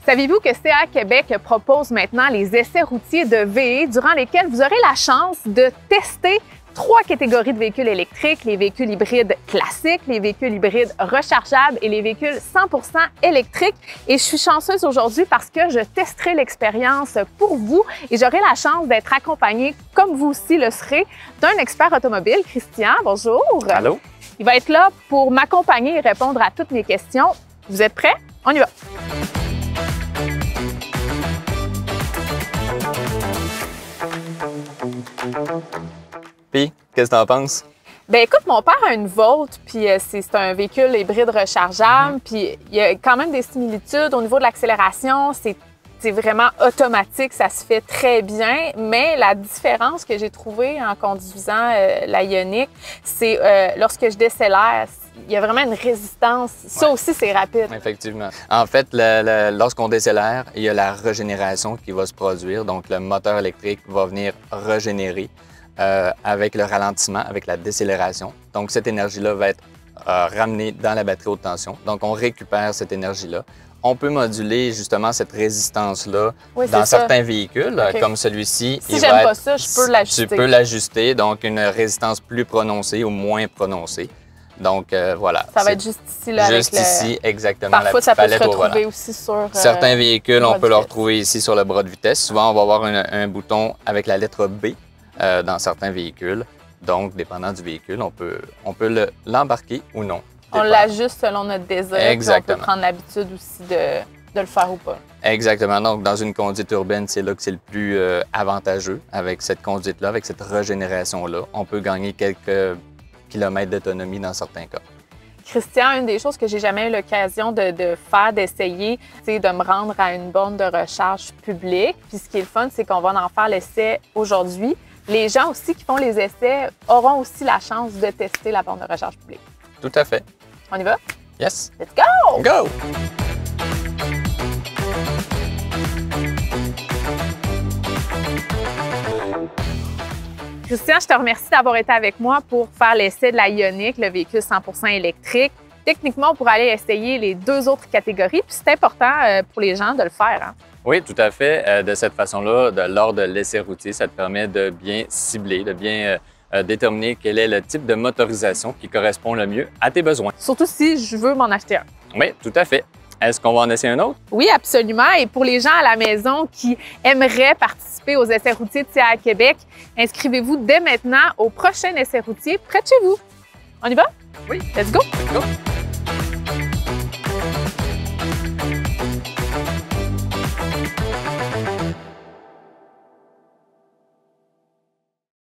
Saviez-vous que CA Québec propose maintenant les essais routiers de VE durant lesquels vous aurez la chance de tester 3 catégories de véhicules électriques, les véhicules hybrides classiques, les véhicules hybrides rechargeables et les véhicules 100% électriques. Et je suis chanceuse aujourd'hui parce que je testerai l'expérience pour vous et j'aurai la chance d'être accompagnée, comme vous aussi le serez, d'un expert automobile, Christian. Bonjour. Allô. Il va être là pour m'accompagner et répondre à toutes mes questions. Vous êtes prêts? On y va. Puis, qu'est-ce que t'en penses? Bien, écoute, mon père a une Volt, puis c'est un véhicule hybride rechargeable, puis il y a quand même des similitudes au niveau de l'accélération. C'est vraiment automatique, ça se fait très bien, mais la différence que j'ai trouvée en conduisant la Ioniq, c'est lorsque je décélère, il y a vraiment une résistance. Ça aussi, c'est rapide. Effectivement. En fait, lorsqu'on décélère, il y a la régénération qui va se produire. Donc, le moteur électrique va venir régénérer avec le ralentissement, avec la décélération. Donc, cette énergie-là va être ramenée dans la batterie haute tension. Donc, on récupère cette énergie-là. On peut moduler justement cette résistance-là dans certains véhicules, comme celui-ci. Si j'aime pas ça, je peux l'ajuster. Tu peux l'ajuster, donc une résistance plus prononcée ou moins prononcée. Donc, voilà. Ça va être juste ici, là, juste avec ici, exactement. Parfois, ça peut se retrouver aussi sur certains véhicules, on peut le retrouver ici sur le bras de vitesse. Souvent, on va avoir un bouton avec la lettre B dans certains véhicules. Donc, dépendant du véhicule, on peut l'embarquer ou non. On l'ajuste selon notre désir. Exactement. On peut prendre l'habitude aussi de le faire ou pas. Exactement. Donc, dans une conduite urbaine, c'est là que c'est le plus avantageux avec cette conduite-là, avec cette régénération-là. On peut gagner quelques kilomètres d'autonomie dans certains cas. Christian, une des choses que j'ai jamais eu l'occasion de faire, d'essayer, c'est de me rendre à une borne de recharge publique. Puis ce qui est le fun, c'est qu'on va en faire l'essai aujourd'hui. Les gens aussi qui font les essais auront aussi la chance de tester la borne de recharge publique. Tout à fait. On y va? Yes. Let's go! Go! Christian, je te remercie d'avoir été avec moi pour faire l'essai de la Ioniq, le véhicule 100% électrique. Techniquement, on pourrait aller essayer les 2 autres catégories, puis c'est important pour les gens de le faire. Hein? Oui, tout à fait. De cette façon-là, lors de l'essai routier, ça te permet de bien cibler, de bien déterminer quel est le type de motorisation qui correspond le mieux à tes besoins. Surtout si je veux m'en acheter un. Oui, tout à fait. Est-ce qu'on va en essayer un autre? Oui, absolument. Et pour les gens à la maison qui aimeraient participer aux essais routiers de CA Québec, inscrivez-vous dès maintenant au prochain essai routier près de chez vous. On y va? Oui. Let's go! Let's go!